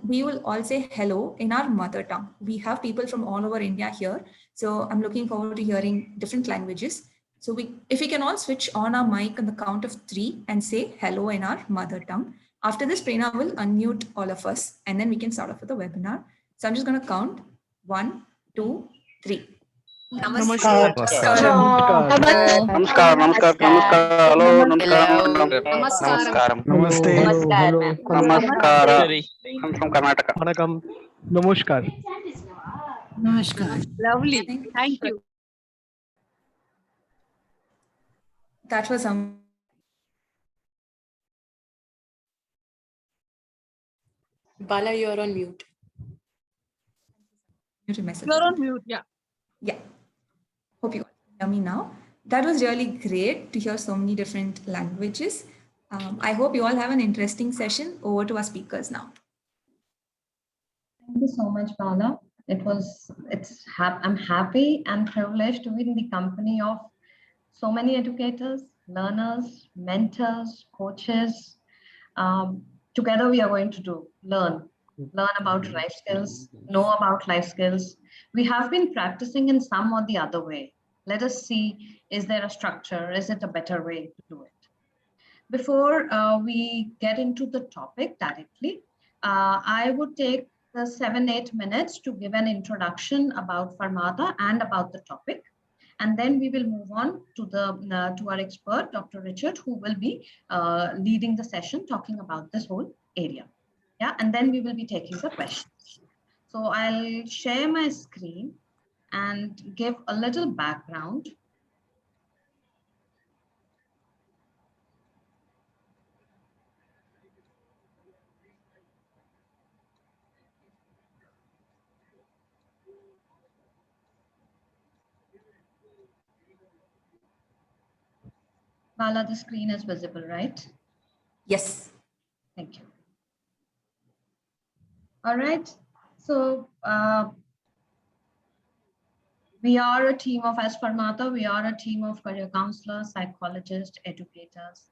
we will all say hello in our mother tongue. We have people from all over India here. So I'm looking forward to hearing different languages. So if we can all switch on our mic on the count of 3 and say hello in our mother tongue. After this, Prerna will unmute all of us and then we can start off with the webinar. So I'm just going to count 1, 2, 3. Namaskar. Namaskar. Hello, Namaskaram. Namaste. Hello. Namaskara. I'm from Karnataka. Vanakkam. Namaskar. Namaskar. Lovely. Thank you. That was Bala, you're on mute. You're on mute, yeah. Yeah. Hope you hear me now. That was really great to hear so many different languages. I hope you all have an interesting session. Over to our speakers now. Thank you so much, Bala. I'm happy and privileged to be in the company of so many educators, learners, mentors, coaches. Together we are going to learn about life skills, know about life skills. We have been practicing in some or the other way. Let us see, is there a structure? Is it a better way to do it? Before we get into the topic directly, I would take the 7-8 minutes to give an introduction about Farmata and about the topic. And then we will move on to our expert, Dr. Richard, who will be leading the session talking about this whole area. Yeah, and then we will be taking the questions. So I'll share my screen and give a little background. Bala, the screen is visible, right? Yes. Thank you. All right. So we are a team of, as Farmata, we are a team of career counselors, psychologists, educators,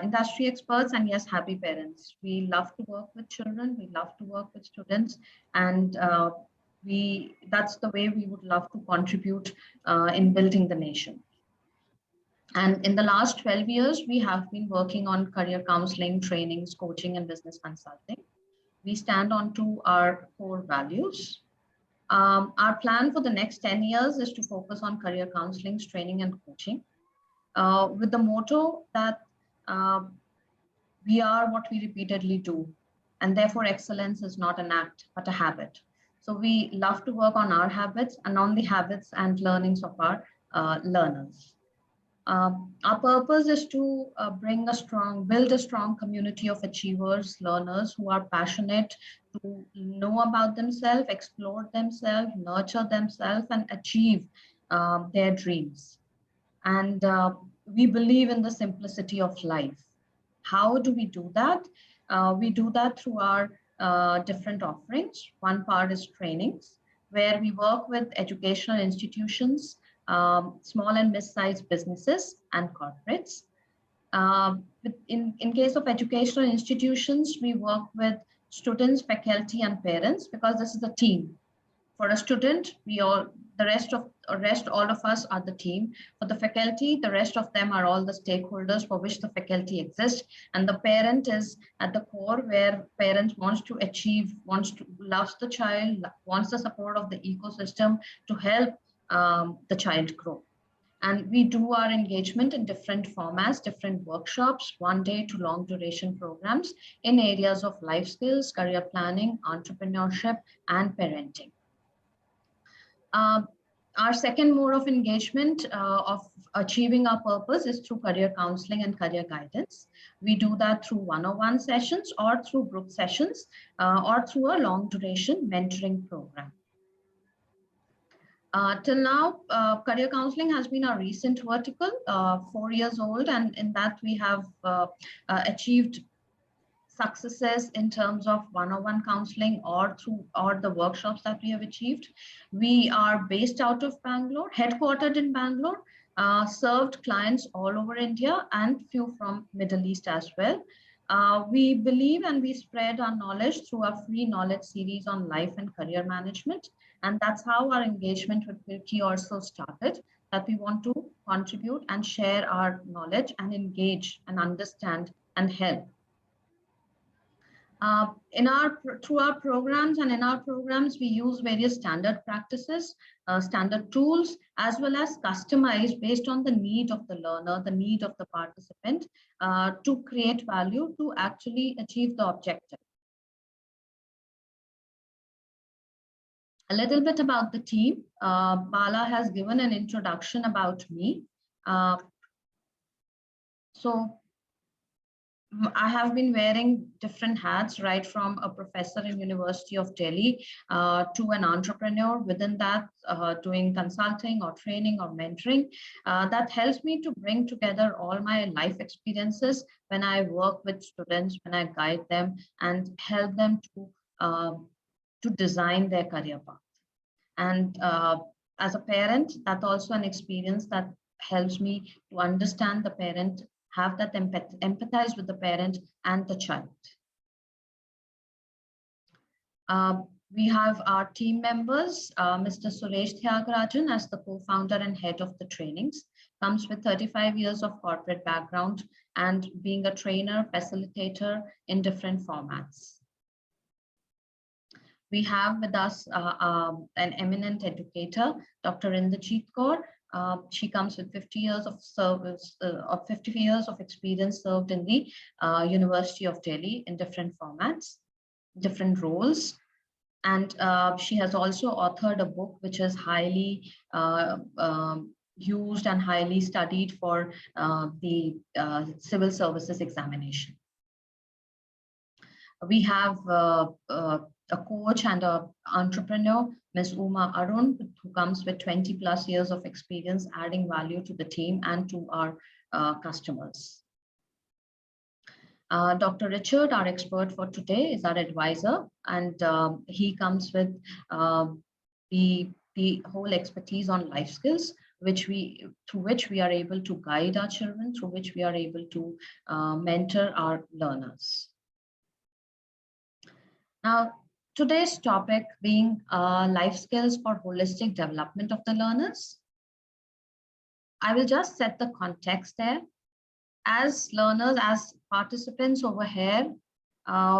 industry experts, and yes, happy parents. We love to work with children. We love to work with students. And that's the way we would love to contribute in building the nation. And in the last 12 years, we have been working on career counseling, trainings, coaching, and business consulting. We stand on to our core values. Our plan for the next 10 years is to focus on career counseling, training, and coaching with the motto that we are what we repeatedly do. And therefore, excellence is not an act, but a habit. So we love to work on our habits and on the habits and learnings of our learners. Our purpose is to build a strong community of achievers, learners who are passionate to know about themselves, explore themselves, nurture themselves, and achieve their dreams. And we believe in the simplicity of life. How do we do that? We do that through our different offerings. One part is trainings, where we work with educational institutions, small and mid-sized businesses and corporates. In case of educational institutions, we work with students, faculty, and parents, because this is a team. For a student, all of us are the team. For the faculty, the rest of them are all the stakeholders for which the faculty exists. And the parent is at the core, where parents wants to achieve, loves the child, wants the support of the ecosystem to help the child grow. And we do our engagement in different formats, different workshops, 1-day to long duration programs in areas of life skills, career planning, entrepreneurship, and parenting. Our second mode of engagement of achieving our purpose is through career counseling and career guidance. We do that through one-on-one sessions or through group sessions or through a long duration mentoring program. Till now, career counseling has been a recent vertical, 4 years old, and in that we have achieved successes in terms of one-on-one counseling or the workshops that we have achieved. We are based out of Bangalore, headquartered in Bangalore, served clients all over India and few from Middle East as well. We believe and we spread our knowledge through our free knowledge series on life and career management. And that's how our engagement with Virki also started, that we want to contribute and share our knowledge and engage and understand and help. Through our programs and in our programs, we use various standard practices, standard tools, as well as customize based on the need of the learner, the need of the participant, to create value to actually achieve the objective. A little bit about the team. Bala has given an introduction about me. So I have been wearing different hats, right from a professor in University of Delhi to an entrepreneur. Within that, doing consulting or training or mentoring. That helps me to bring together all my life experiences when I work with students, when I guide them and help them to design their career path. And as a parent, that's also an experience that helps me to understand the parent, have that empathize with the parent and the child. We have our team members, Mr. Suresh Tyagarajan as the co-founder and head of the trainings, comes with 35 years of corporate background and being a trainer, facilitator in different formats. We have with us an eminent educator, Dr. Inderjeet Kaur. She comes with 50 years of service, 50 years of experience served in the University of Delhi in different formats, different roles. And she has also authored a book which is highly used and highly studied for the civil services examination. We have a coach and an entrepreneur, Ms. Uma Arun, who comes with 20 plus years of experience adding value to the team and to our customers. Dr. Richard, our expert for today, is our advisor, and he comes with the whole expertise on life skills, through which we are able to guide our children, through which we are able to mentor our learners. Now, today's topic being life skills for holistic development of the learners. I will just set the context there. As learners, as participants over here,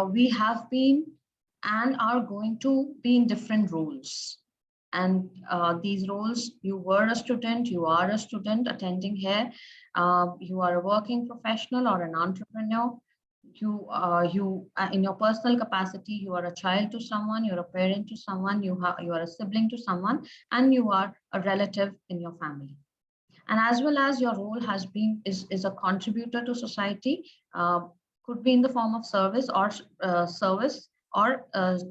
we have been and are going to be in different roles. And these roles, you were a student, you are a student attending here, you are a working professional or an entrepreneur. You in your personal capacity, you are a child to someone, you're a parent to someone, you are a sibling to someone, and you are a relative in your family. And as well as your role is a contributor to society, could be in the form of service or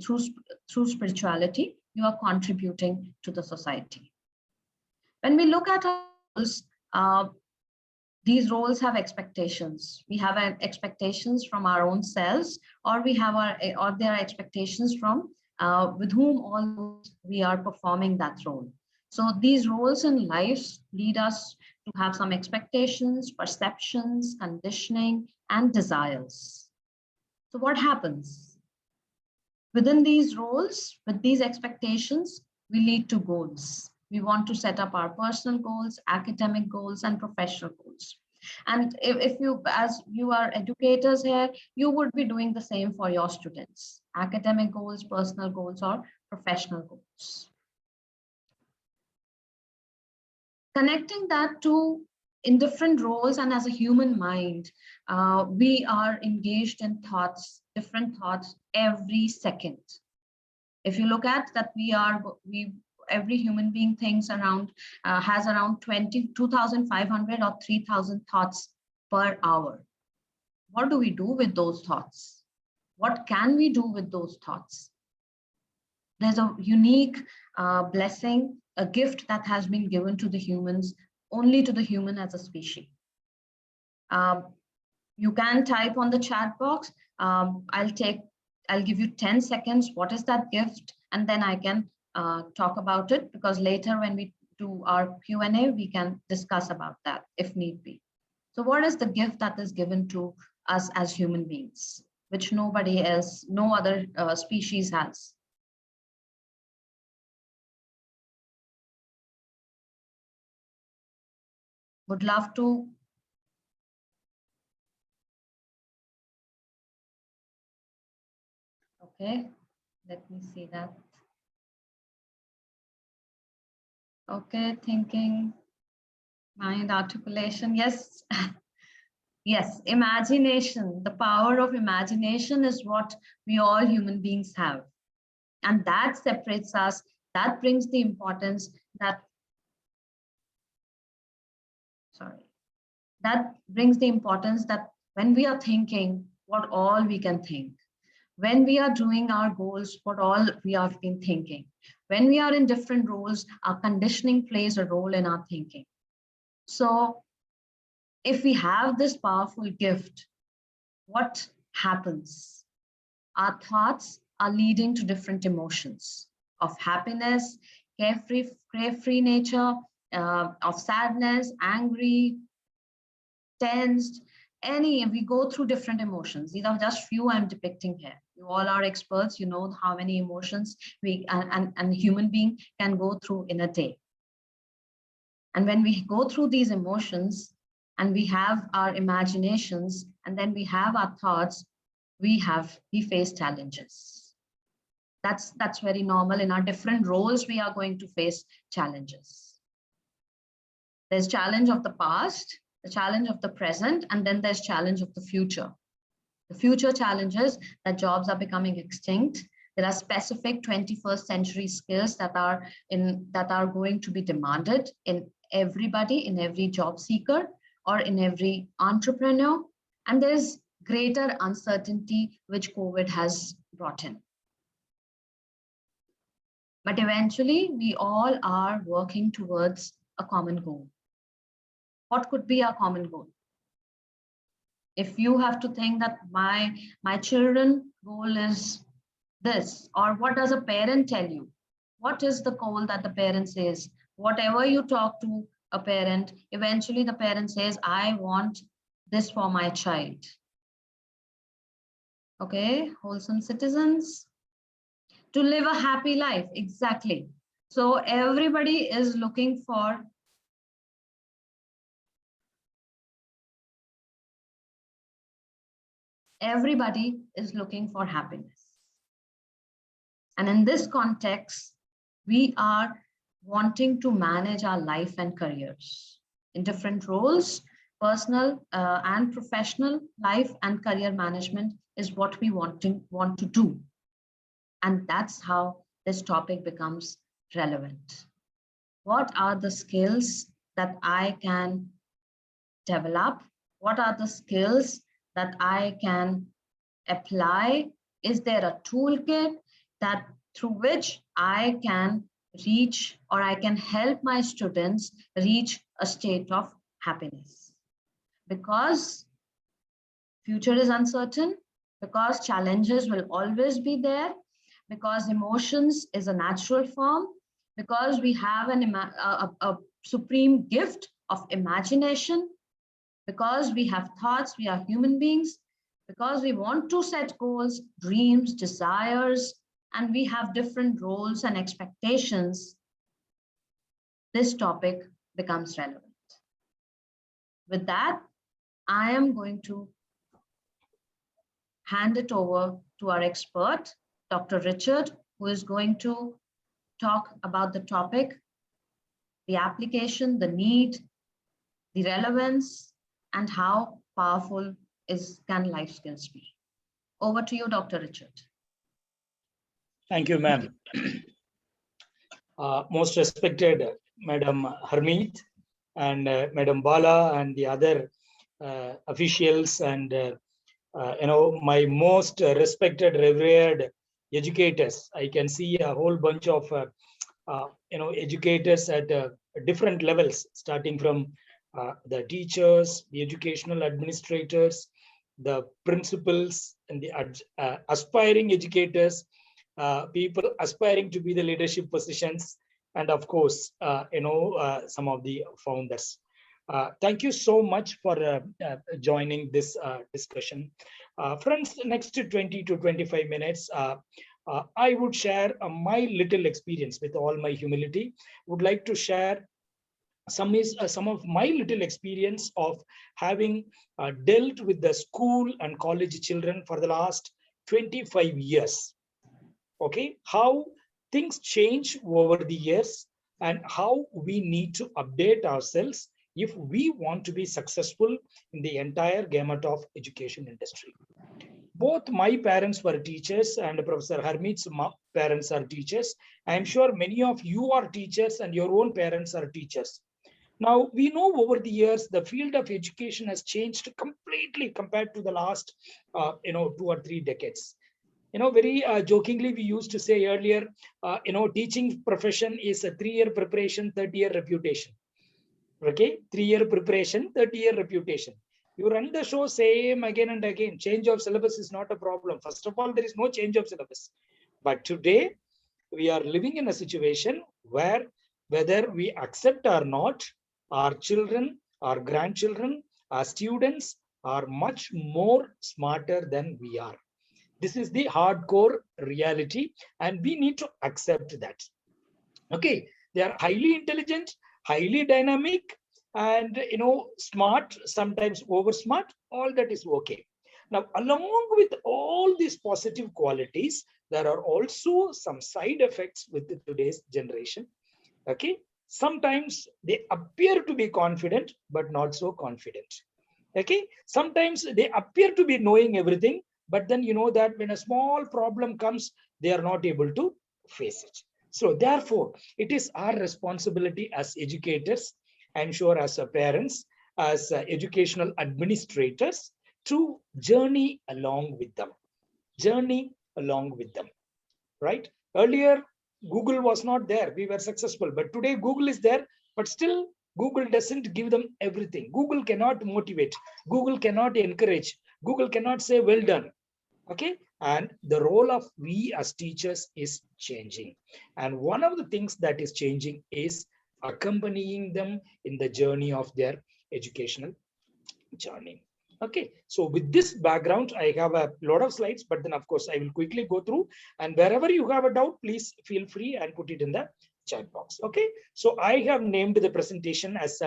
through spirituality, you are contributing to the society. When we look at our roles, these roles have expectations. We have expectations from our own selves, or there are expectations from with whom all we are performing that role. So these roles in life lead us to have some expectations, perceptions, conditioning, and desires. So what happens? Within these roles, with these expectations, we lead to goals. We want to set up our personal goals, academic goals, and professional goals. And if you, as you are educators here, you would be doing the same for your students, academic goals, personal goals, or professional goals. Connecting that to in different roles and as a human mind, we are engaged in thoughts, different thoughts every second. If you look at that, every human being thinks around, has around 2,500 or 3,000 thoughts per hour. What do we do with those thoughts? What can we do with those thoughts? There's a unique blessing, a gift that has been given to the humans, only to the human as a species. You can type on the chat box. I'll give you 10 seconds. What is that gift? And then I can talk about it, because later when we do our Q&A, we can discuss about that if need be. So what is the gift that is given to us as human beings, which nobody else, no other species has. Would love to. Okay, let me see that. Okay, thinking, mind, articulation. Yes. Yes, imagination. The power of imagination is what we all human beings have. And that separates us. That brings the importance that, that brings the importance that when we are thinking, what all we can think. When we are doing our goals, what all we have been thinking. When we are in different roles, our conditioning plays a role in our thinking. So if we have this powerful gift, what happens? Our thoughts are leading to different emotions of happiness, carefree nature, of sadness, angry, tensed, we go through different emotions. These are just few I'm depicting here. You all are experts, you know how many emotions we and human being can go through in a day. And when we go through these emotions and we have our imaginations and then we have our thoughts, we face challenges. That's very normal. In our different roles, we are going to face challenges. There's challenge of the past, the challenge of the present, and then there's challenge of the future. The future challenges that jobs are becoming extinct. There are specific 21st century skills that are going to be demanded in everybody, in every job seeker or in every entrepreneur. And there's greater uncertainty which COVID has brought in. But eventually, we all are working towards a common goal. What could be our common goal? If you have to think that my children goal is this, or what does a parent tell you? What is the goal that the parent says? Whatever you talk to a parent, eventually the parent says, I want this for my child. Okay, wholesome citizens. To live a happy life, exactly. So everybody is looking for happiness. And in this context, we are wanting to manage our life and careers in different roles. Personal and professional life and career management is what we want to do. And that's how this topic becomes relevant. What are the skills that I can develop? What are the skills that I can apply? Is there a toolkit that through which I can reach or I can help my students reach a state of happiness? Because future is uncertain, because challenges will always be there, because emotions is a natural form, because we have a supreme gift of imagination, because we have thoughts, we are human beings, because we want to set goals, dreams, desires, and we have different roles and expectations, this topic becomes relevant. With that, I am going to hand it over to our expert, Dr. Richard, who is going to talk about the topic, the application, the need, the relevance, and how powerful can life skills be. Over to you, Dr. Richard. Thank you, ma'am. Most respected Madam Harmeet and Madam Bala and the other officials and my most respected, revered educators. I can see a whole bunch of educators at different levels, starting from the teachers, the educational administrators, the principals, and the aspiring educators, people aspiring to be the leadership positions, and of course, some of the founders. Thank you so much for joining this discussion. Friends, next 20 to 25 minutes, I would share my little experience with all my humility. Would like to share some of my little experience of having dealt with the school and college children for the last 25 years. Okay, how things change over the years and how we need to update ourselves if we want to be successful in the entire gamut of education industry. Both my parents were teachers and Professor Harmeet's parents are teachers. I am sure many of you are teachers and your own parents are teachers. Now, we know over the years, the field of education has changed completely compared to the last, 2 or 3 decades. Very jokingly, we used to say earlier, teaching profession is a 3-year preparation, 30-year reputation. Okay, 3-year preparation, 30-year reputation. You run the show same again and again. Change of syllabus is not a problem. First of all, there is no change of syllabus. But today, we are living in a situation where whether we accept or not, our children, our grandchildren, our students are much more smarter than we are. This is the hardcore reality, and we need to accept that. Okay, they are highly intelligent, highly dynamic, and smart, sometimes over smart. All that is okay. Now, along with all these positive qualities, there are also some side effects with today's generation. Okay, sometimes they appear to be confident, but not so confident. Okay, sometimes they appear to be knowing everything, but then you know that when a small problem comes, they are not able to face it. So therefore, it is our responsibility as educators, I'm sure as parents, as educational administrators, to journey along with them. Journey along with them, right? Earlier, Google was not there. We were successful, but today Google is there, but still Google doesn't give them everything. Google cannot motivate. Google cannot encourage. Google cannot say, well done. Okay, and the role of we as teachers is changing. And one of the things that is changing is accompanying them in the journey of their educational journey. Okay, so with this background, I have a lot of slides, but then of course I will quickly go through, and wherever you have a doubt, please feel free and put it in the chat box. Okay, so I have named the presentation as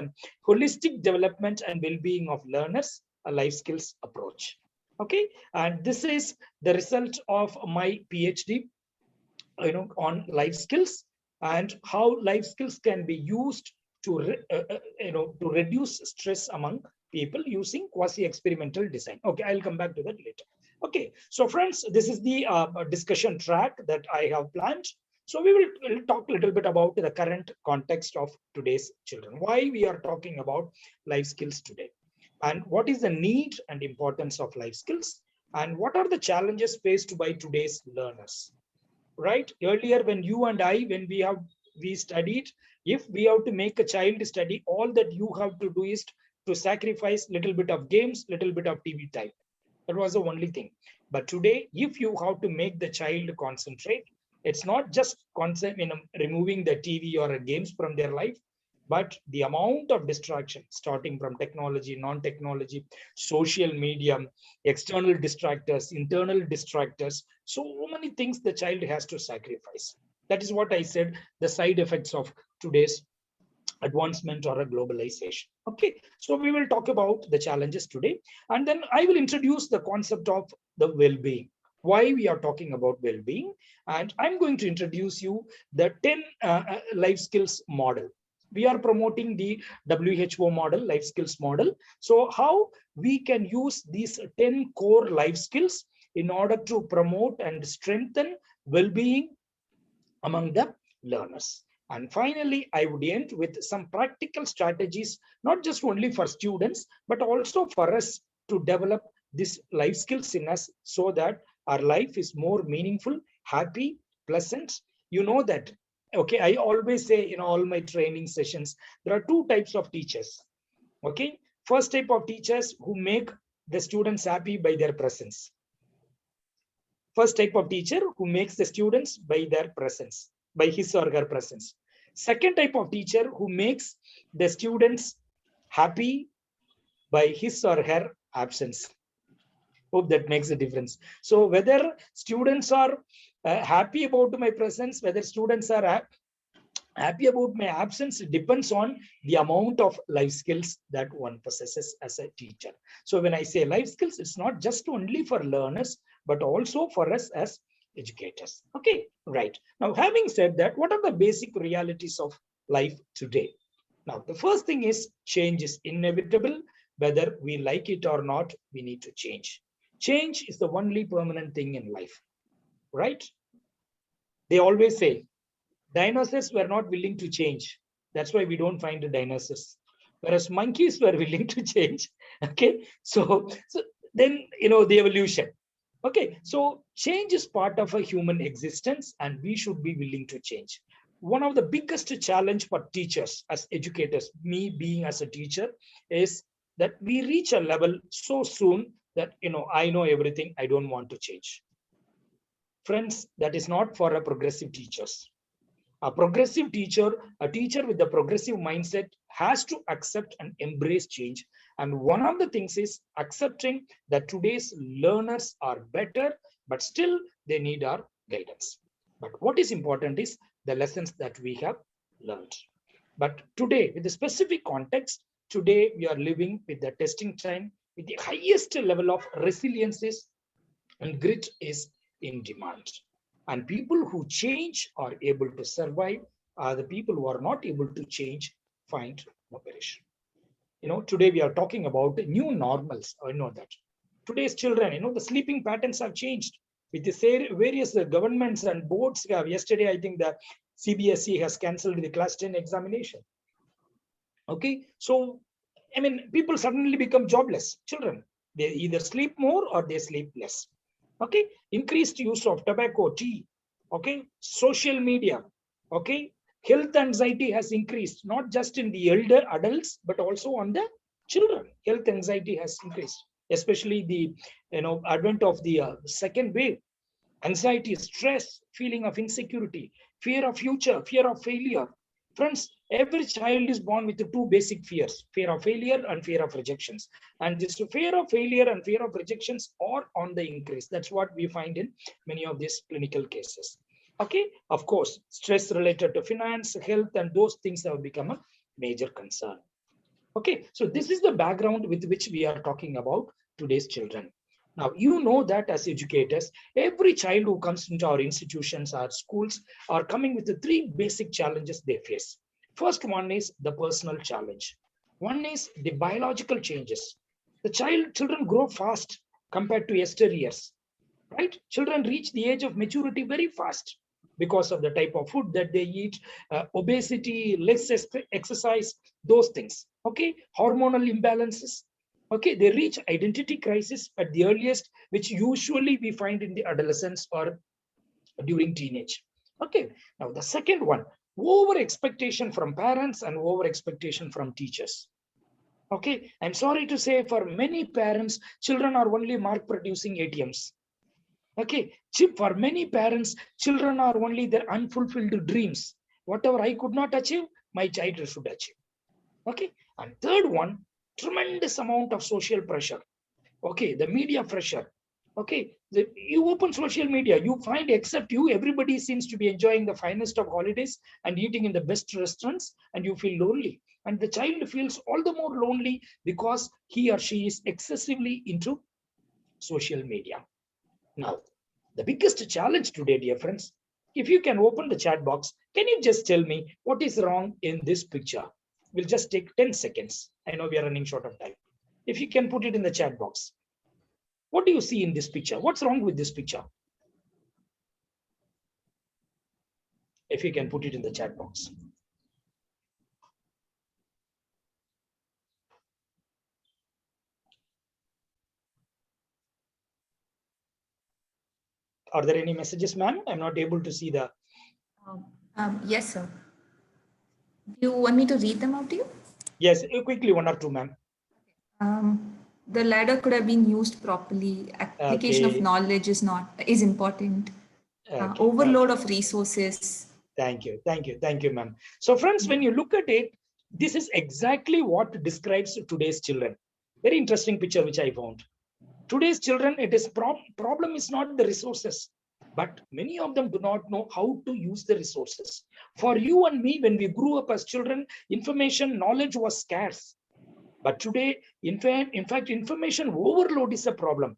holistic development and well-being of learners, a life skills approach. Okay, and this is the result of my PhD, on life skills and how life skills can be used to, to reduce stress among people using quasi-experimental design. Okay, I'll come back to that later. Okay, so friends, this is the discussion track that I have planned. So we'll talk a little bit about the current context of today's children, why we are talking about life skills today, and what is the need and importance of life skills, and what are the challenges faced by today's learners. Right? Earlier, when you and I, when we studied, if we have to make a child study, all that you have to do is to sacrifice little bit of games, little bit of TV time. That was the only thing. But today, if you have to make the child concentrate, it's not just removing the TV or games from their life, but the amount of distraction, starting from technology, non-technology, social media, external distractors, internal distractors, so many things the child has to sacrifice. That is what I said, the side effects of today's advancement or a globalization. Okay, so we will talk about the challenges today, and then I will introduce the concept of the well-being, why we are talking about well-being, and I'm going to introduce you the 10 life skills model. We are promoting the WHO model, life skills model. So how we can use these 10 core life skills in order to promote and strengthen well-being among the learners. And finally, I would end with some practical strategies, not just only for students, but also for us to develop these life skills in us so that our life is more meaningful, happy, pleasant. You know that, okay, I always say in all my training sessions, there are 2 types of teachers. Okay, first type of teachers who make the students happy by their presence. First type of teacher who makes the students by their presence, by his or her presence. Second type of teacher who makes the students happy by his or her absence. Hope that makes a difference. So whether students are happy about my presence, whether students are happy about my absence, depends on the amount of life skills that one possesses as a teacher. So when I say life skills, it's not just only for learners, but also for us as educators. Okay, right. Now, having said that, what are the basic realities of life today? Now, the first thing is change is inevitable. Whether we like it or not, we need to change. Change is the only permanent thing in life, right? They always say, dinosaurs were not willing to change. That's why we don't find the dinosaurs. Whereas monkeys were willing to change. Okay, so then, the evolution. Okay, so change is part of a human existence and we should be willing to change. One of the biggest challenge for teachers as educators, me being as a teacher, is that we reach a level so soon that, I know everything, I don't want to change. Friends, that is not for a progressive teachers. A progressive teacher, a teacher with a progressive mindset has to accept and embrace change. And one of the things is accepting that today's learners are better, but still they need our guidance. But what is important is the lessons that we have learned. But today, with the specific context, today we are living with the testing time, with the highest level of resiliences and grit is in demand. And people who change are able to survive. The people who are not able to change find no perish. Today we are talking about new normals. I know that today's children, the sleeping patterns have changed with the various governments and boards. Yesterday, I think the CBSE has cancelled the class 10 examination. Okay, so people suddenly become jobless. Children, they either sleep more or they sleep less. Okay, increased use of tobacco, tea, okay, social media, okay, health anxiety has increased, not just in the elder adults, but also on the children. Health anxiety has increased, especially the advent of the second wave. Anxiety, stress, feeling of insecurity, fear of future, fear of failure. Friends, every child is born with the two basic fears, fear of failure and fear of rejections. And this fear of failure and fear of rejections are on the increase. That's what we find in many of these clinical cases. Okay, of course, stress related to finance, health, and those things have become a major concern. Okay, so this is the background with which we are talking about today's children. Now, that as educators, every child who comes into our institutions, our schools, are coming with the three basic challenges they face. First one is the personal challenge. One is the biological changes. The children grow fast compared to yesteryears, right? Children reach the age of maturity very fast because of the type of food that they eat, obesity, less exercise, those things. Okay, hormonal imbalances. Okay, they reach identity crisis at the earliest, which usually we find in the adolescence or during teenage. Okay, now the second one, over expectation from parents and over expectation from teachers. Okay, I'm sorry to say, for many parents, children are only mark producing ATMs. Okay, for many parents, children are only their unfulfilled dreams. Whatever I could not achieve, my child should achieve. Okay, and third one, tremendous amount of social pressure. Okay, the media pressure. Okay, you open social media, you find except you, everybody seems to be enjoying the finest of holidays and eating in the best restaurants, and you feel lonely. And the child feels all the more lonely because he or she is excessively into social media. Now, the biggest challenge today, dear friends, if you can open the chat box, can you just tell me what is wrong in this picture? We'll just take 10 seconds. I know we are running short of time. If you can put it in the chat box. What do you see in this picture? What's wrong with this picture? If you can put it in the chat box. Are there any messages, ma'am? I'm not able to see the... Yes, sir. Do you want me to read them out to you? Yes, quickly, one or two, ma'am. The ladder could have been used properly. Application of knowledge is important. Overload of resources. Thank you, ma'am. So friends, when you look at it, This is exactly what describes today's children. Very interesting picture which I found. Today's children, it is problem is not the resources, but many of them do not know how to use the resources. For you and me, when we grew up as children, information, knowledge was scarce. But today, in fact, information overload is a problem.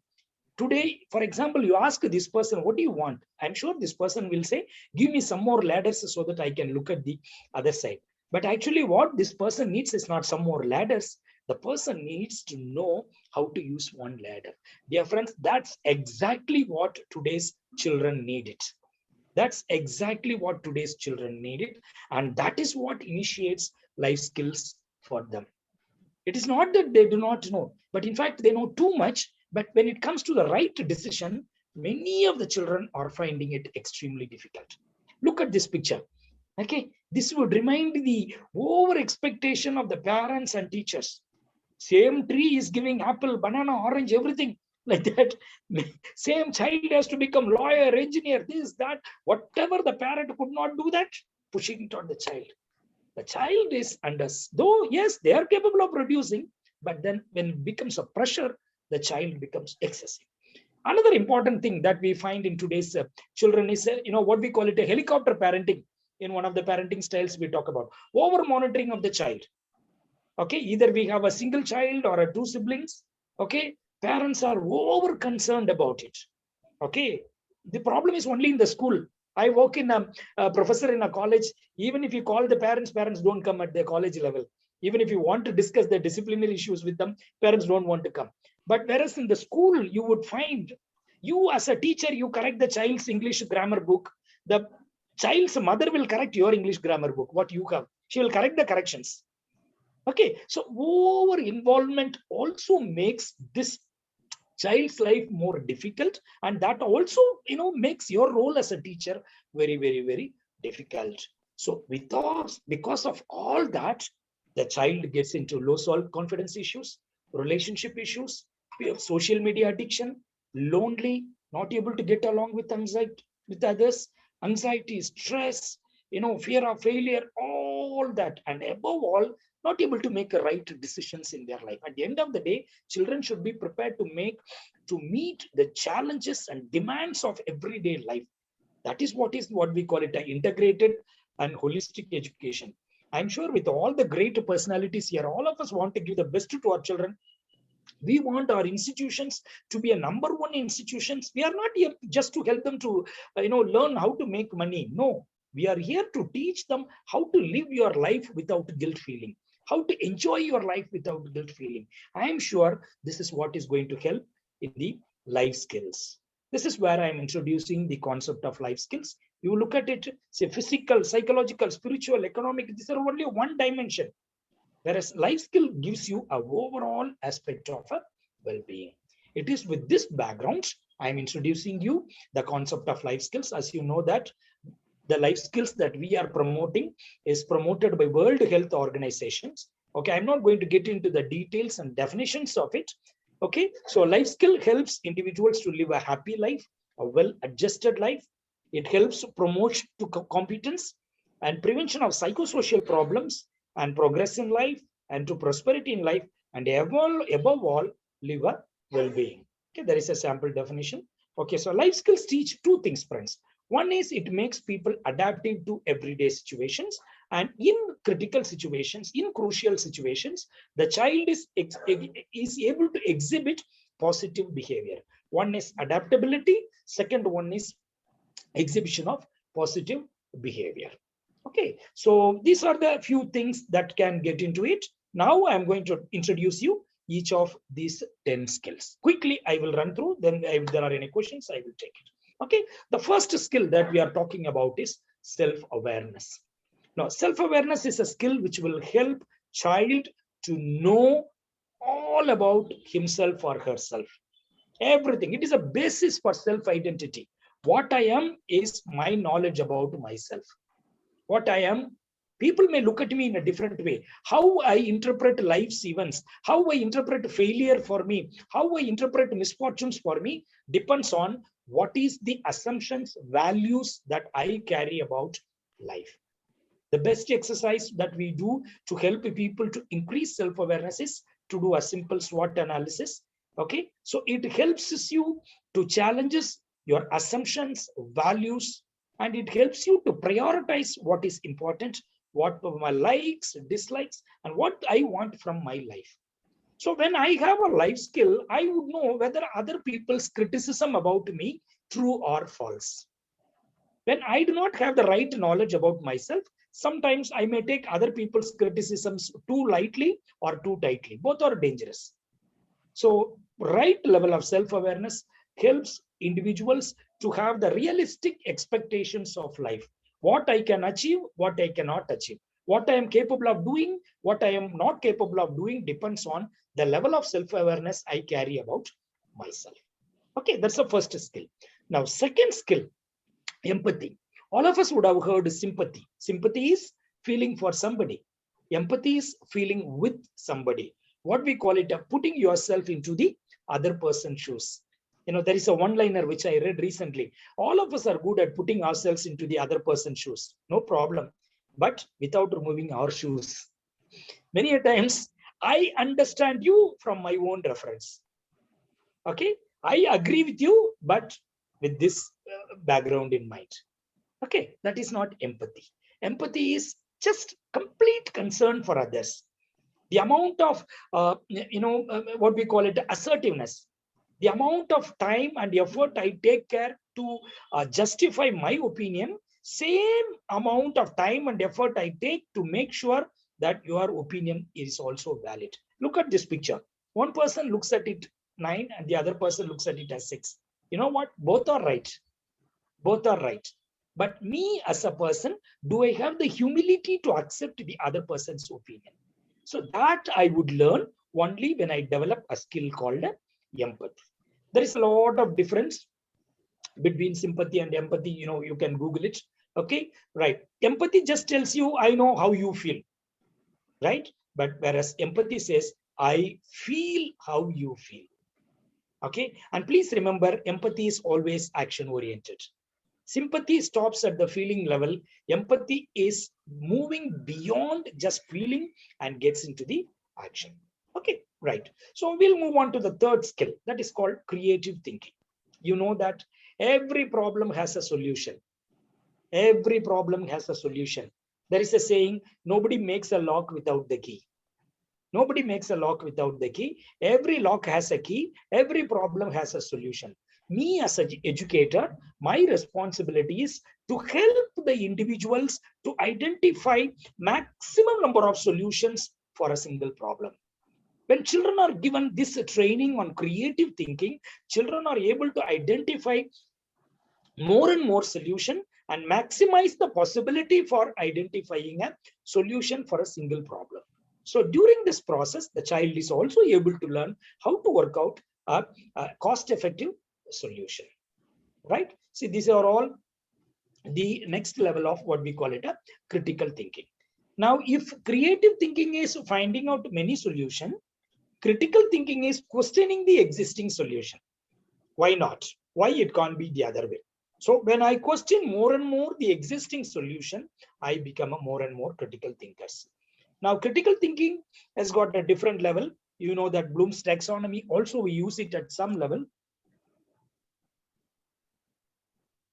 Today, for example, you ask this person, what do you want? I'm sure this person will say, give me some more ladders so that I can look at the other side. But actually what this person needs is not some more ladders. The person needs to know how to use one ladder. Dear friends, that's exactly what today's children need it. That's exactly what today's children need it. And that is what initiates life skills for them. It is not that they do not know, but in fact, they know too much. But when it comes to the right decision, many of the children are finding it extremely difficult. Look at this picture. Okay, this would remind the over expectation of the parents and teachers. Same tree is giving apple, banana, orange, everything like that. Same child has to become lawyer, engineer, this, that, whatever the parent could not do that, pushing it on the child. The child is under, though, yes, they are capable of producing, but then when it becomes a pressure, the child becomes excessive. Another important thing that we find in today's children is, what we call it a helicopter parenting. In one of the parenting styles, we talk about over monitoring of the child. Okay, either we have a single child or two siblings. Okay, parents are over concerned about it. Okay, the problem is only in the school. I work in a professor in a college. Even if you call the parents don't come at the college level. Even if you want to discuss the disciplinary issues with them, parents don't want to come. But whereas in the school, you would find, you as a teacher, you correct the child's English grammar book. The child's mother will correct your English grammar book, what you have. She will correct the corrections. Okay, so over involvement also makes this child's life more difficult, and that also makes your role as a teacher very, very, very difficult. So because of all that, the child gets into low self-confidence issues, relationship issues, social media addiction, lonely, not able to get along with anxiety with others, anxiety, stress, fear of failure, all that, and above all, not able to make right decisions in their life. At the end of the day, children should be prepared to meet the challenges and demands of everyday life. That is what we call it, an integrated and holistic education. I'm sure with all the great personalities here, all of us want to give the best to our children. We want our institutions to be a number one institutions. We are not here just to help them to learn how to make money. No, we are here to teach them how to live your life without guilt feeling, how to enjoy your life without guilt feeling. I am sure this is what is going to help in the life skills. This is where I am introducing the concept of life skills. You look at it, say physical, psychological, spiritual, economic, these are only one dimension. Whereas life skill gives you an overall aspect of a well-being. It is with this background, I am introducing you the concept of life skills. As you know that the life skills that we are promoting is promoted by World Health Organizations. Okay, I'm not going to get into the details and definitions of it. Okay, so life skill helps individuals to live a happy life, a well-adjusted life. It helps promote to competence and prevention of psychosocial problems and progress in life and to prosperity in life, and above all, live a well-being. Okay, there is a sample definition. Okay, so life skills teach two things, friends. One is it makes people adaptive to everyday situations, and in critical situations, in crucial situations, the child is able to exhibit positive behavior. One is adaptability. Second one is exhibition of positive behavior. Okay, so these are the few things that can get into it. Now I'm going to introduce you each of these 10 skills. Quickly, I will run through, then if there are any questions, I will take it. Okay, the first skill that we are talking about is self-awareness. Now, self-awareness is a skill which will help child to know all about himself or herself. Everything. It is a basis for self-identity. What I am is my knowledge about myself. What I am, people may look at me in a different way. How I interpret life's events, how I interpret failure for me, how I interpret misfortunes for me depends on what is the assumptions, values that I carry about life. The best exercise that we do to help people to increase self-awareness is to do a simple SWOT analysis. Okay, so it helps you to challenges your assumptions, values, and it helps you to prioritize what is important, what are my likes, dislikes, and what I want from my life. So when I have a life skill, I would know whether other people's criticism about me true or false. When I do not have the right knowledge about myself, sometimes I may take other people's criticisms too lightly or too tightly. Both are dangerous. So right level of self-awareness helps individuals to have the realistic expectations of life. What I can achieve, what I cannot achieve. What I am capable of doing, what I am not capable of doing depends on the level of self-awareness I carry about myself. Okay, that's the first skill. Now, second skill, empathy. All of us would have heard sympathy. Sympathy is feeling for somebody. Empathy is feeling with somebody. What we call it, putting yourself into the other person's shoes. You know, there is a one-liner which I read recently. All of us are good at putting ourselves into the other person's shoes. No problem. But without removing our shoes. Many a times, I understand you from my own reference. Okay, I agree with you, but with this background in mind. Okay, that is not empathy. Empathy is just complete concern for others. The amount of, what we call it, assertiveness. The amount of time and effort I take care to justify my opinion, same amount of time and effort I take to make sure that your opinion is also valid. Look at this picture. One person looks at it 9 and the other person looks at it as 6. You know what? Both are right. Both are right. But me as a person, do I have the humility to accept the other person's opinion? So that I would learn only when I develop a skill called empathy. There is a lot of difference between sympathy and empathy. You know, you can Google it. Okay, right. Empathy just tells you, I know how you feel, right? But whereas empathy says, I feel how you feel. Okay, and please remember, empathy is always action oriented. Sympathy stops at the feeling level. Empathy is moving beyond just feeling and gets into the action. Okay, right. So we'll move on to the third skill, that is called creative thinking. You know that every problem has a solution. Every problem has a solution. There is a saying, nobody makes a lock without the key. Nobody makes a lock without the key. Every lock has a key. Every problem has a solution. Me as an educator, my responsibility is to help the individuals to identify maximum number of solutions for a single problem. When children are given this training on creative thinking, children are able to identify more and more solution and maximize the possibility for identifying a solution for a single problem. So during this process, the child is also able to learn how to work out a cost-effective solution, right? See, these are all the next level of what we call it a critical thinking. Now, if creative thinking is finding out many solutions, critical thinking is questioning the existing solution. Why not? Why it can't be the other way? So when I question more and more the existing solution, I become a more and more critical thinkers. Now, critical thinking has got a different level. You know that Bloom's taxonomy, also we use it at some level.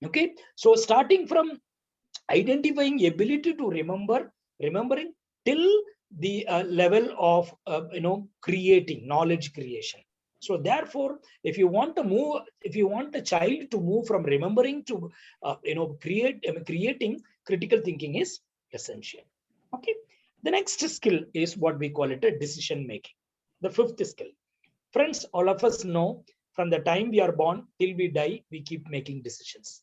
Okay, so starting from identifying ability to remembering till the level of creating, knowledge creation. So therefore, if you want to move, if you want a child to move from remembering to creating, critical thinking is essential. Okay, the next skill is what we call it a decision making. The fifth skill. Friends, all of us know from the time we are born till we die, we keep making decisions.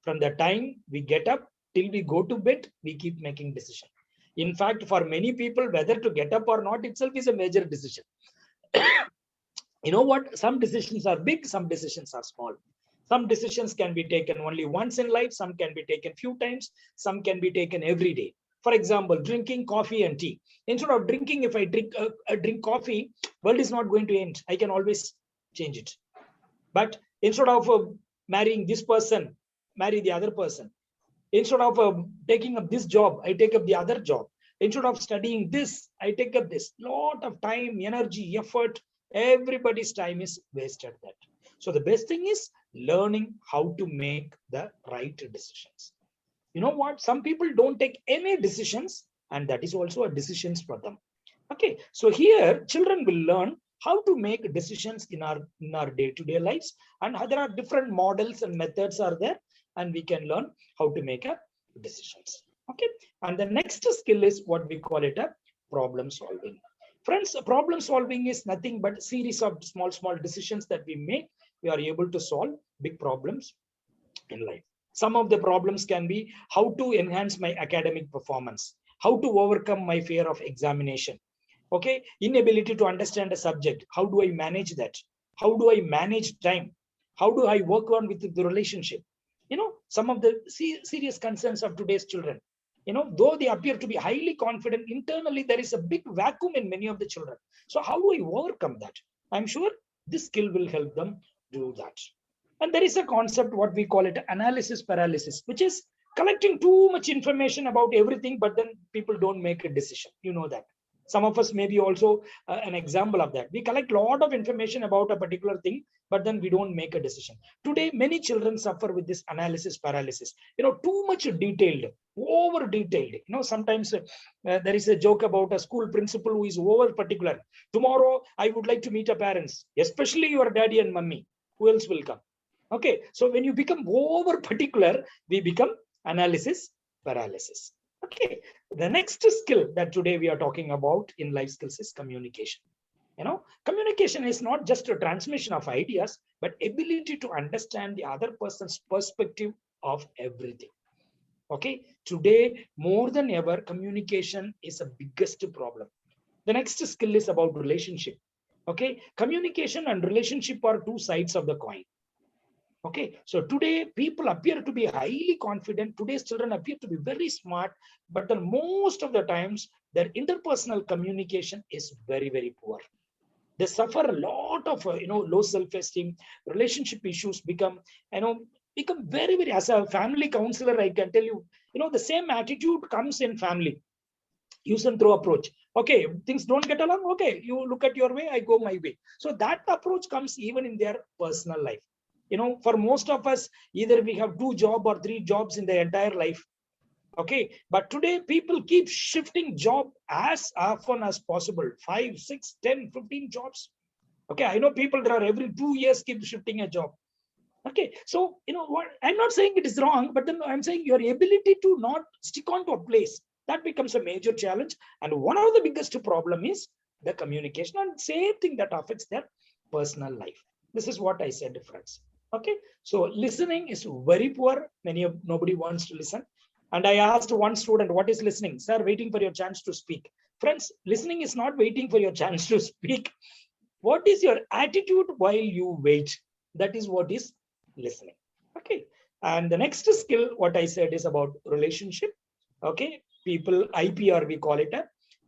From the time we get up till we go to bed, we keep making decisions. In fact, for many people, whether to get up or not itself is a major decision. You know what? Some decisions are big, some decisions are small. Some decisions can be taken only once in life, some can be taken few times, some can be taken every day. For example, drinking coffee and tea. Instead of drinking, if I drink coffee, world is not going to end. I can always change it. But instead of marrying this person, marry the other person. Instead of taking up this job, I take up the other job. Instead of studying this, I take up this. Lot of time, energy, effort, everybody's time is wasted that. So the best thing is learning how to make the right decisions. You know what? Some people don't take any decisions, and that is also a decisions for them. Okay, so here children will learn how to make decisions in our day-to-day lives, and there are different models and methods are there, and we can learn how to make a decisions. Okay, and the next skill is what we call it a problem solving. Friends, problem solving is nothing but a series of small decisions that we make. We are able to solve big problems in life. Some of the problems can be how to enhance my academic performance, how to overcome my fear of examination, okay, inability to understand a subject, how do I manage that, how do I manage time, how do I work on with the relationship. You know, some of the serious concerns of today's children, you know, though they appear to be highly confident, internally there is a big vacuum in many of the children. So how do I overcome that? I'm sure this skill will help them do that. And there is a concept, what we call it, analysis paralysis, which is collecting too much information about everything, but then people don't make a decision. You know that. Some of us may be also an example of that. We collect a lot of information about a particular thing, but then we don't make a decision. Today, many children suffer with this analysis paralysis. You know, too much detailed, over detailed. You know, sometimes there is a joke about a school principal who is over particular. Tomorrow, I would like to meet a parents, especially your daddy and mummy. Who else will come? Okay, so when you become over particular, we become analysis paralysis. Okay, the next skill that today we are talking about in life skills is communication. You know, communication is not just a transmission of ideas, but ability to understand the other person's perspective of everything. Okay, today more than ever, communication is the biggest problem. The next skill is about relationship. Okay, communication and relationship are two sides of the coin. Okay, so today people appear to be highly confident. Today's children appear to be very smart, but then most of the times their interpersonal communication is very, very poor. They suffer a lot of low self-esteem. Relationship issues become very, very. As a family counselor, I can tell you, the same attitude comes in family. Use and throw approach. Okay, things don't get along. Okay, you look at your way, I go my way. So that approach comes even in their personal life. For most of us, either we have 2 jobs or 3 jobs in the entire life. Okay, but today people keep shifting job as often as possible. 5, 6, 10, 15 jobs. Okay, I know people there are every 2 years keep shifting a job. Okay, so what I'm not saying it is wrong, but then I'm saying your ability to not stick on to a place, that becomes a major challenge. And one of the biggest problem is the communication, and same thing that affects their personal life. This is what I said, friends. Okay, so listening is very poor. Nobody wants to listen. And I asked one student, what is listening? Sir, waiting for your chance to speak. Friends, listening is not waiting for your chance to speak. What is your attitude while you wait? That is what is listening. Okay, and the next skill, what I said, is about relationship. Okay, people, IPR we call it.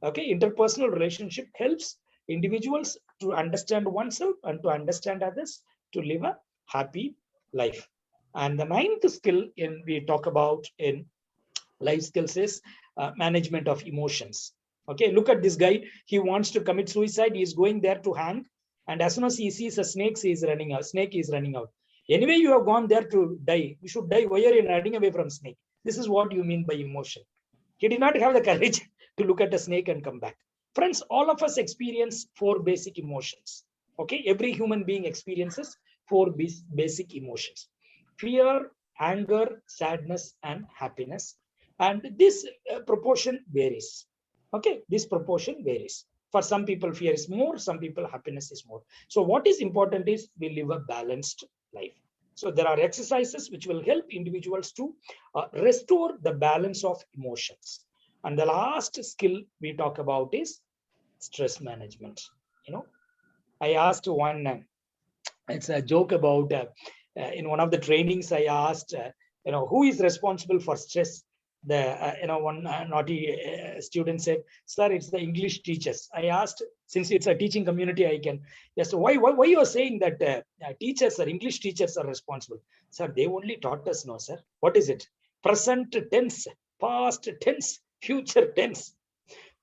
Okay, interpersonal relationship helps individuals to understand oneself and to understand others, to live a happy life. And the 9th skill we talk about in life skills is management of emotions. Okay, look at this guy. He wants to commit suicide. He is going there to hang, and as soon as he sees a snake, he is running out. Snake is running out. Anyway, you have gone there to die. You should die. Why are you running away from snake? This is what you mean by emotion. He did not have the courage to look at a snake and come back. Friends, all of us experience 4 basic emotions. Okay, every human being experiences 4 basic emotions: fear, anger, sadness, and happiness. And this proportion varies. Okay, this proportion varies. For some people, fear is more, some people happiness is more. So what is important is we live a balanced life. So there are exercises which will help individuals to restore the balance of emotions. And the last skill we talk about is stress management. I asked one, it's a joke about, in one of the trainings, I asked, who is responsible for stress? One naughty student said, sir, it's the English teachers. I asked, since it's a teaching community, I can, yes, why you are saying that teachers or English teachers are responsible? Sir, they only taught us. No, sir. What is it? present tense, past tense, future tense,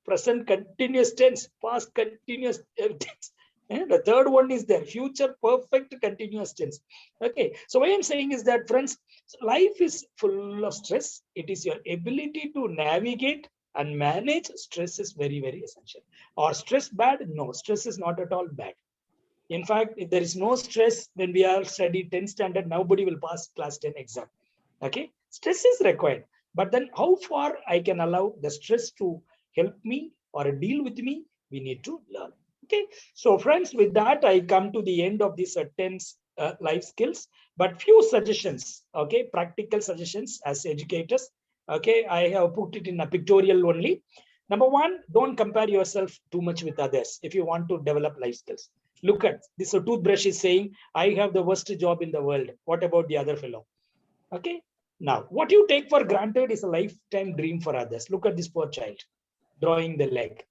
present continuous tense, past continuous tense. And the third one is there, future perfect continuous tense. Okay, so what I'm saying is that, friends, life is full of stress. It is your ability to navigate and manage stress is very, very essential. Or stress bad? No, stress is not at all bad. In fact, if there is no stress when we are studying 10th standard, nobody will pass class 10 exam. Okay, stress is required. But then how far I can allow the stress to help me or deal with me, we need to learn. Okay, so friends, with that, I come to the end of this 10 life skills, but few suggestions, okay, practical suggestions as educators. Okay, I have put it in a pictorial only. Number one, don't compare yourself too much with others if you want to develop life skills. Look at this, a toothbrush is saying, I have the worst job in the world. What about the other fellow? Okay, now what you take for granted is a lifetime dream for others. Look at this poor child drawing the leg.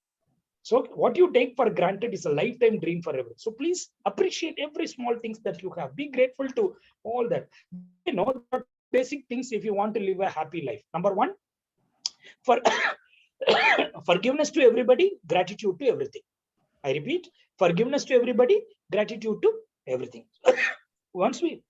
So what you take for granted is a lifetime dream for everyone. So please appreciate every small things that you have. Be grateful to all that. You know, basic things if you want to live a happy life. Number one, for forgiveness to everybody, gratitude to everything. I repeat, forgiveness to everybody, gratitude to everything. Once we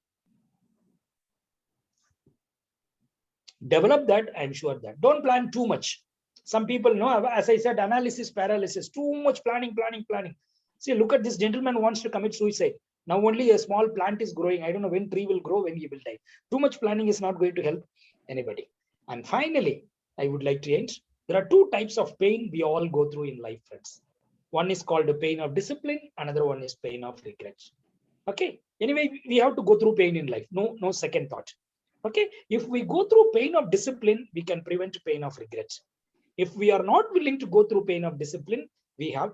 develop that, I'm sure that. Don't plan too much. Some people know, as I said, analysis paralysis, too much planning. See, look at this gentleman wants to commit suicide. Now only a small plant is growing. I don't know when tree will grow, when he will die. Too much planning is not going to help anybody. And finally, I would like to end. There are two types of pain we all go through in life, friends. One is called the pain of discipline. Another one is pain of regret. Okay. Anyway, we have to go through pain in life. No second thought. Okay. If we go through pain of discipline, we can prevent pain of regret. If we are not willing to go through pain of discipline, we will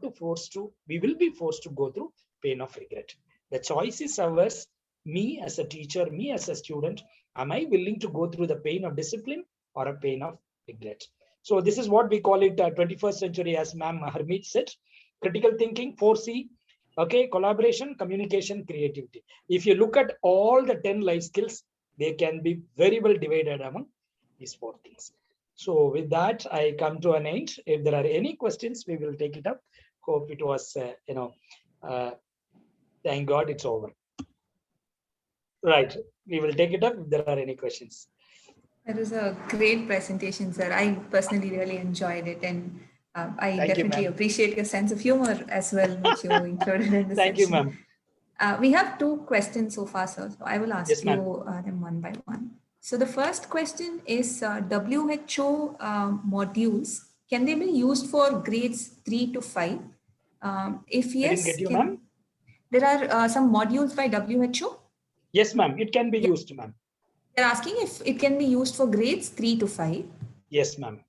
be forced to go through pain of regret. The choice is ours. Me as a teacher, me as a student, am I willing to go through the pain of discipline or a pain of regret? So this is what we call it 21st century, as Ma'am Harmeet said, critical thinking, 4C, okay, collaboration, communication, creativity. If you look at all the 10 life skills, they can be very well divided among these 4 things. So with that, I come to an end. If there are any questions, we will take it up. Hope it was, thank God it's over. Right, we will take it up if there are any questions. That was a great presentation, sir. I personally really enjoyed it, and I Thank you, definitely ma'am. appreciate your sense of humor as well, which you included in the Thank session. you, ma'am. We have 2 questions so far, sir. So I will ask Yes, you them one by one. So the first question is WHO modules, can they be used for grades 3 to 5? If yes, I didn't get you, ma'am. There are some modules by WHO? Yes, ma'am. It can be used, ma'am. They're asking if it can be used for grades 3 to 5. Yes, ma'am.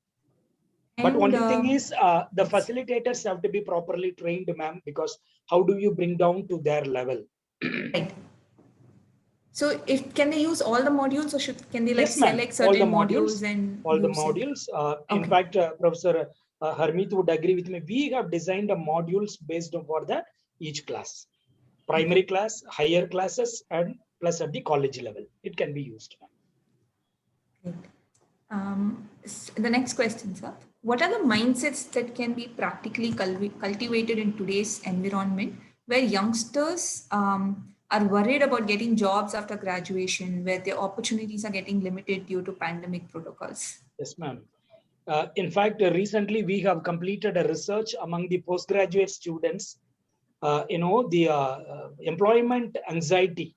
But only thing is, the facilitators have to be properly trained, ma'am, because how do you bring down to their level? Right. So can they use all the modules, or can they Yes, select certain modules and all the use modules? Okay. In fact, Professor Harmeet would agree with me. We have designed the modules based on for that each class, primary class, higher classes, and plus at the college level. It can be used. Great. The next question, sir. What are the mindsets that can be practically cultivated in today's environment, where youngsters are worried about getting jobs after graduation, where their opportunities are getting limited due to pandemic protocols? Yes, ma'am. In fact, recently we have completed a research among the postgraduate students, the employment anxiety,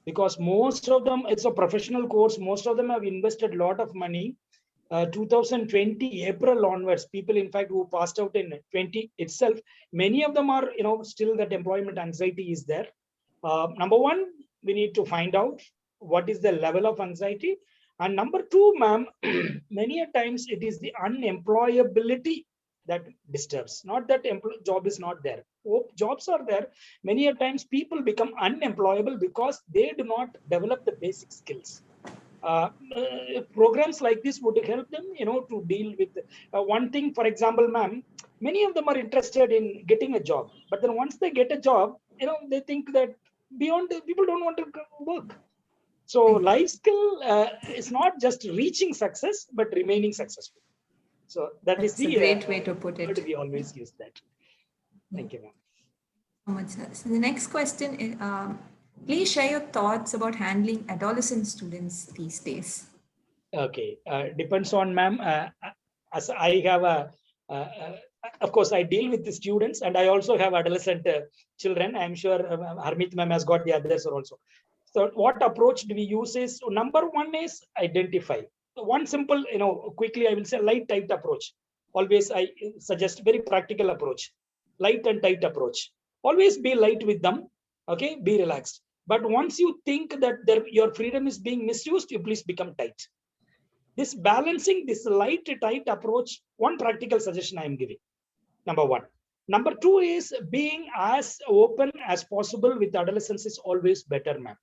because most of them, it's a professional course. Most of them have invested a lot of money. 2020 April onwards, people in fact who passed out in 20 itself, many of them are, still that employment anxiety is there. Number one, we need to find out what is the level of anxiety. And number two, ma'am, many a times it is the unemployability that disturbs, not that job is not there. Jobs are there. Many a times people become unemployable because they do not develop the basic skills. Programs like this would help them, to deal with one thing. For example, ma'am, many of them are interested in getting a job, but then once they get a job, they think that beyond people don't want to work. So life skill is not just reaching success, but remaining successful. So that is That's a great way to put it. We always use that. Thank you, ma'am. So much, sir. So the next question is, please share your thoughts about handling adolescent students these days. Okay, depends on ma'am. As I have of course, I deal with the students, and I also have adolescent children. I'm sure Harmeet ma'am has got the others also. So what approach do we use is, number one is identify. One simple, quickly I will say light tight approach. Always I suggest very practical approach, light and tight approach. Always be light with them, okay, be relaxed. But once you think that your freedom is being misused, you please become tight. This balancing, this light tight approach, one practical suggestion I am giving, number one. Number two is being as open as possible with adolescents is always better, ma'am.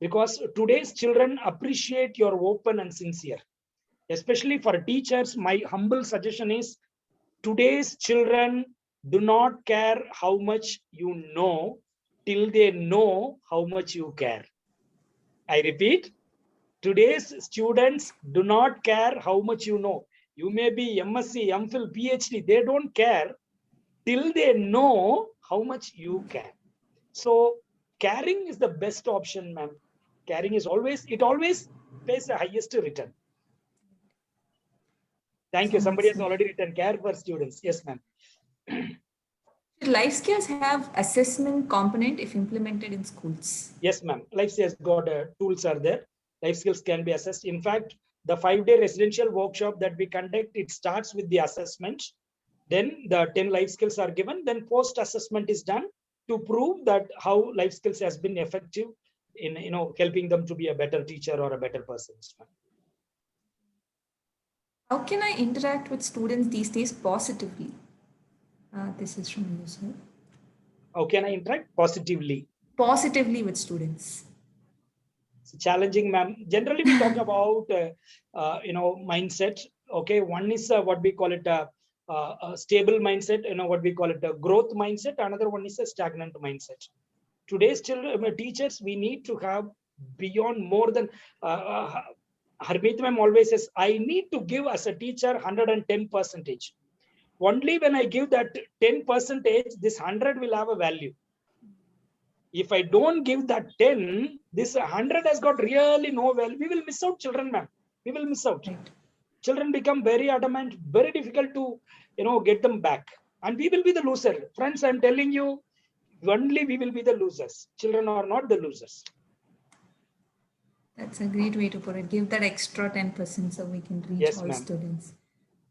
Because today's children appreciate your open and sincere. Especially for teachers, my humble suggestion is, today's children do not care how much you know till they know how much you care. I repeat, today's students do not care how much you know. You may be MSc, MPhil, PhD, they don't care till they know how much you care. So caring is the best option, ma'am. Caring is always, it always pays the highest return. Thank you. Somebody has already written care for students. Yes, ma'am. Should life skills have assessment component if implemented in schools? Yes, ma'am. Life skills got tools are there. Life skills can be assessed. In fact, the 5-day residential workshop that we conduct, it starts with the assessment. Then the 10 life skills are given. Then post-assessment is done to prove that how life skills has been effective in helping them to be a better teacher or a better person. How can I interact with students these days positively? This is from you, sir. How can I interact positively? Positively with students. It's challenging, ma'am. Generally, we talk about mindset. Okay, one is what we call it a stable mindset. What we call it a growth mindset. Another one is a stagnant mindset. Today's children, teachers, we need to have beyond more than. Harmeet ma'am always says, I need to give as a teacher 110%. Only when I give that 10%, this 100 will have a value. If I don't give that 10, this 100 has got really no value. We will miss out children, ma'am. We will miss out. Right. Children become very adamant, very difficult to, get them back. And we will be the loser. Friends, I'm telling you, only we will be the losers. Children are not the losers. That's a great way to put it. Give that extra 10% so we can reach all students.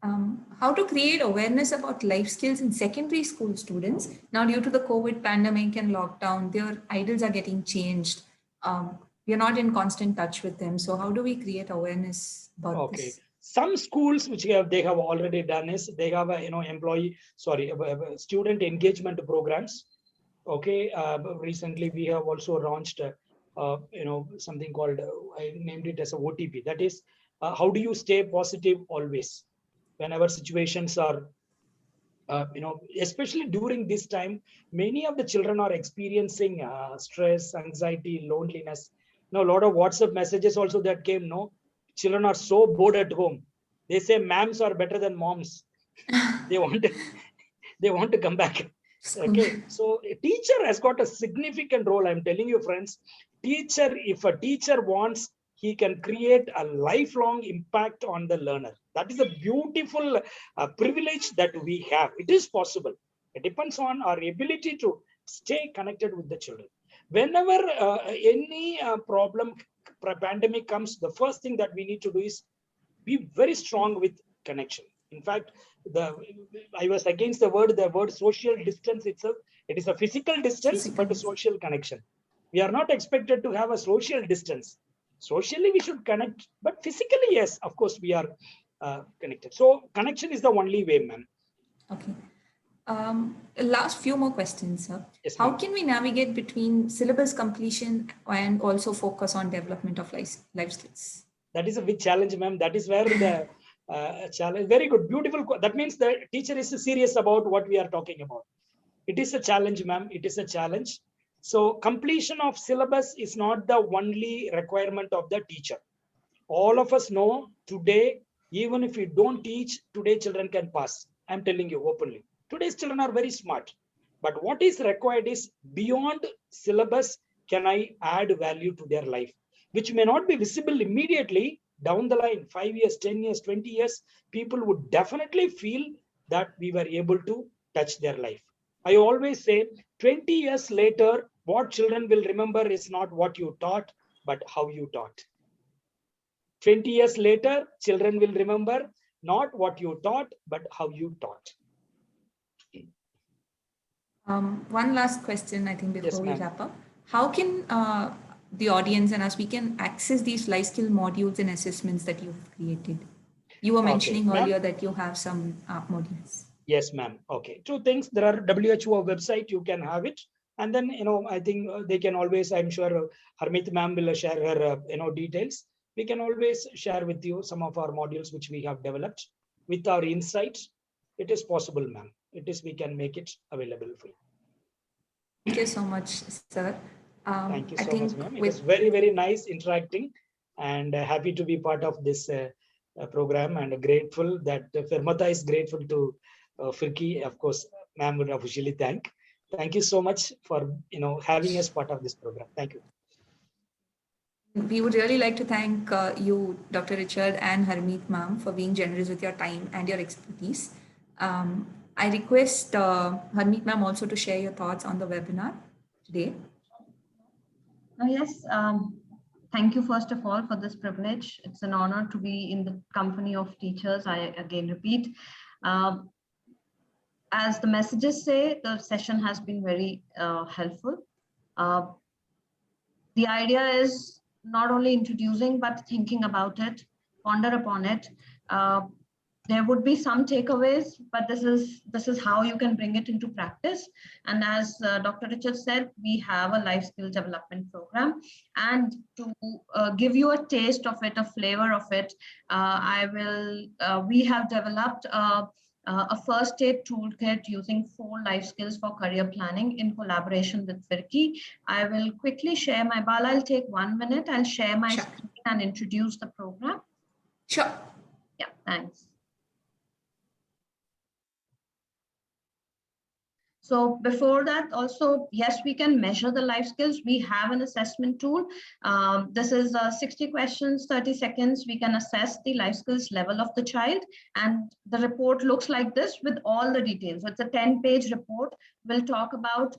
How to create awareness about life skills in secondary school students. Now, due to the COVID pandemic and lockdown, their idols are getting changed. We are not in constant touch with them. So how do we create awareness about this? Some schools which they have already done is they have student engagement programs. Okay, recently we have also launched something called, I named it as a OTP. That is, how do you stay positive always? Whenever situations are, especially during this time, many of the children are experiencing stress, anxiety, loneliness. Now, a lot of WhatsApp messages also that came, children are so bored at home. They say ma'ams are better than moms. They want to come back. Okay, so a teacher has got a significant role. I'm telling you, friends, if a teacher wants, he can create a lifelong impact on the learner. That is a beautiful privilege that we have. It is possible. It depends on our ability to stay connected with the children. Whenever any pandemic comes, the first thing that we need to do is be very strong with connection. In fact, I was against the word social distance itself. It is a physical distance, but a social connection. We are not expected to have a social distance. Socially, we should connect, but physically, yes, of course, we are connected. So connection is the only way, ma'am. Okay. Last few more questions, sir. Yes, how can we navigate between syllabus completion and also focus on development of life skills? That is a big challenge, ma'am. That is where the challenge. Very good, beautiful. That means the teacher is serious about what we are talking about. It is a challenge, ma'am. It is a challenge. So completion of syllabus is not the only requirement of the teacher. All of us know today, even if you don't teach, today children can pass. I'm telling you openly. Today's children are very smart. But what is required is beyond syllabus, can I add value to their life, which may not be visible immediately. Down the line, 5 years, 10 years, 20 years, people would definitely feel that we were able to touch their life. I always say 20 years later, what children will remember is not what you taught, but how you taught. 20 years later, children will remember not what you taught, but how you taught. One last question, I think, before Yes, we ma'am. wrap up. How can the audience and us, we can access these life skill modules and assessments that you've created? You were Okay, mentioning ma'am. earlier that you have some modules. Yes, ma'am. Okay. Two things. There are WHO website. You can have it. And then, I think they can always, I'm sure Harmeet ma'am will share her, details. We can always share with you some of our modules, which we have developed with our insights. It is possible, ma'am. We can make it available for you. Thank you so much, sir. Thank you I so think much, ma'am. It was very, very nice interacting, and happy to be part of this program, and grateful that Fermata is grateful to Firki. Of course, ma'am would officially thank. Thank you so much for having us part of this program. Thank you. We would really like to thank you, Dr. Richard and Harmeet ma'am, for being generous with your time and your expertise. I request Harmeet ma'am also to share your thoughts on the webinar today. Yes, thank you first of all for this privilege. It's an honor to be in the company of teachers. I again repeat, as the messages say, the session has been very helpful. The idea is not only introducing, but thinking about it, ponder upon it. There would be some takeaways, but this is how you can bring it into practice. And as Dr. Richard said, we have a life skill development program. And to give you a taste of it, a flavor of it, we have developed a first aid toolkit using 4 life skills for career planning in collaboration with Firki. I will quickly share my Bala. I'll take 1 minute. I'll share my screen and introduce the program. Sure. Yeah, thanks. So before that, also, yes, we can measure the life skills. We have an assessment tool. This is 60 questions, 30 seconds. We can assess the life skills level of the child. And the report looks like this with all the details. It's a 10-page report. We'll talk about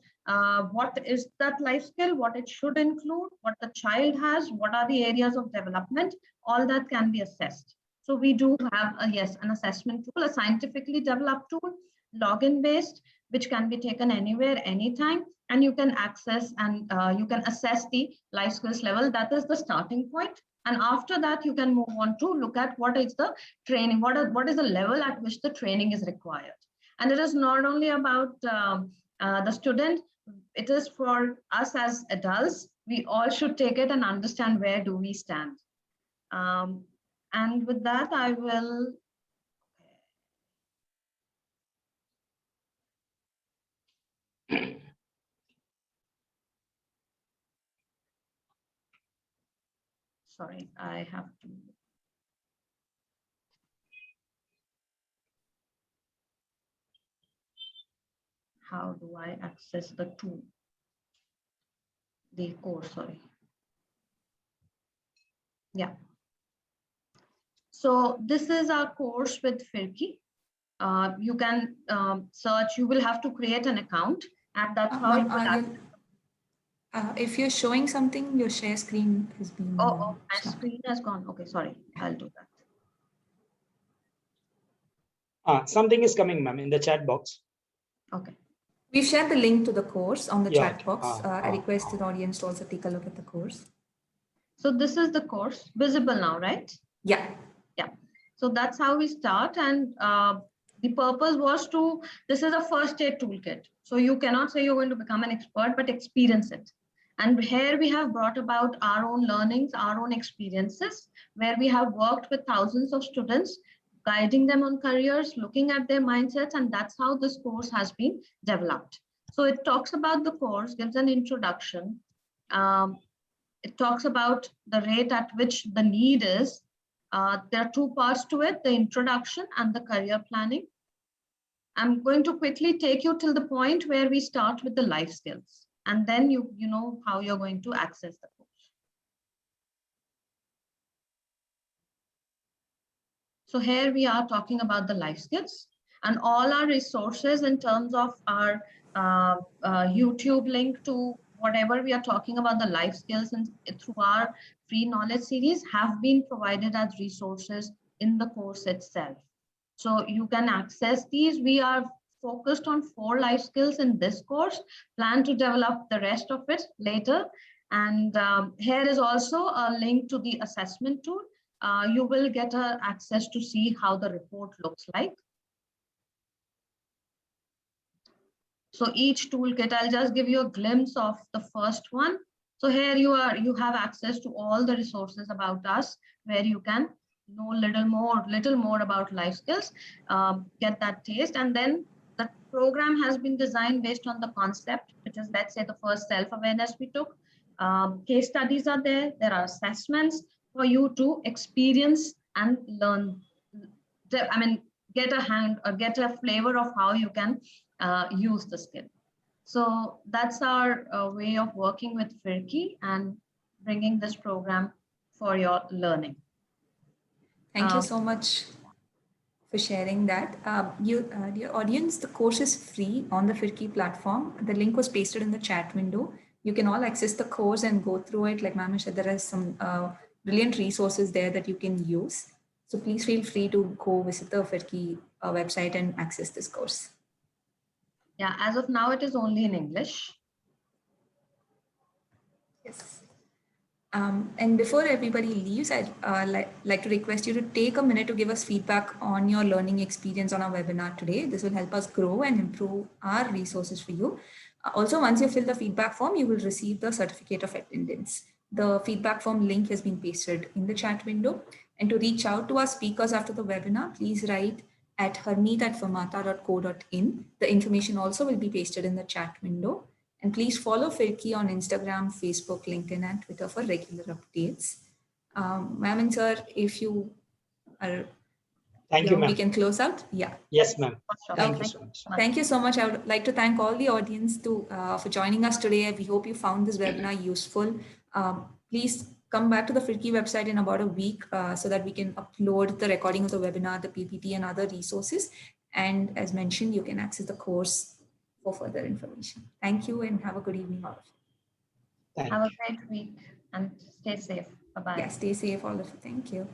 what is that life skill, what it should include, what the child has, what are the areas of development. All that can be assessed. So we do have, an assessment tool, a scientifically developed tool, login based, which can be taken anywhere, anytime, and you can access and you can assess the life skills level. That is the starting point. And after that, you can move on to look at what is the training, what is the level at which the training is required. And it is not only about the student, it is for us as adults. We all should take it and understand where do we stand. And with that, I will. Sorry, I have to. How do I access the tool? The course, sorry. Yeah. So this is our course with Firki. You can search, you will have to create an account, and that's how you will if you're showing something, your share screen has been. Oh, my screen has gone. Okay, sorry. I'll do that. Something is coming, ma'am, in the chat box. Okay. We've shared the link to the course on the chat box. I request the audience to also take a look at the course. So this is the course visible now, right? Yeah. Yeah. So that's how we start. And the purpose was this is a first aid toolkit. So you cannot say you're going to become an expert, but experience it. And here we have brought about our own learnings, our own experiences, where we have worked with thousands of students, guiding them on careers, looking at their mindsets, and that's how this course has been developed. So it talks about the course, gives an introduction. It talks about the rate at which the need is. There are two parts to it, the introduction and the career planning. I'm going to quickly take you till the point where we start with the life skills, and then you know how you're going to access the course. So here we are talking about the life skills, and all our resources in terms of our YouTube link to whatever we are talking about the life skills and through our free knowledge series have been provided as resources in the course itself. So you can access these. We are focused on 4 life skills in this course, plan to develop the rest of it later. And here is also a link to the assessment tool. You will get access to see how the report looks like. So each toolkit, I'll just give you a glimpse of the first one. So here you have access to all the resources about us, where you can know little more about life skills, get that taste. And then the program has been designed based on the concept, which is, let's say, the first self-awareness we took. Case studies are there. There are assessments for you to experience and learn. I mean, get a flavor of how you can use the skill. So that's our way of working with Firki and bringing this program for your learning. Thank you so much for sharing that. Dear audience, the course is free on the Firki platform. The link was pasted in the chat window. You can all access the course and go through it. Like Ma'am said, there are some brilliant resources there that you can use. So please feel free to go visit the Firki website and access this course. Yeah, as of now, it is only in English. Yes. And before everybody leaves, I'd like to request you to take a minute to give us feedback on your learning experience on our webinar today. This will help us grow and improve our resources for you. Also, once you fill the feedback form, you will receive the certificate of attendance. The feedback form link has been pasted in the chat window. And to reach out to our speakers after the webinar, please write at harmeet@fermata.co.in. The information also will be pasted in the chat window. And please follow Firki on Instagram, Facebook, LinkedIn, and Twitter for regular updates. Ma'am and sir, if you are, Thank you, ma'am. we can close out. Yeah. Yes, ma'am. Thank Okay. you so much. Thank you so much. I would like to thank all the audience for joining us today. We hope you found this webinar useful. Please come back to the Firki website in about a week so that we can upload the recording of the webinar, the PPT, and other resources. And as mentioned, you can access the course for further information. Thank you and have a good evening all of you. Have a great week and stay safe. Bye-bye. Yeah, stay safe all of you. Thank you.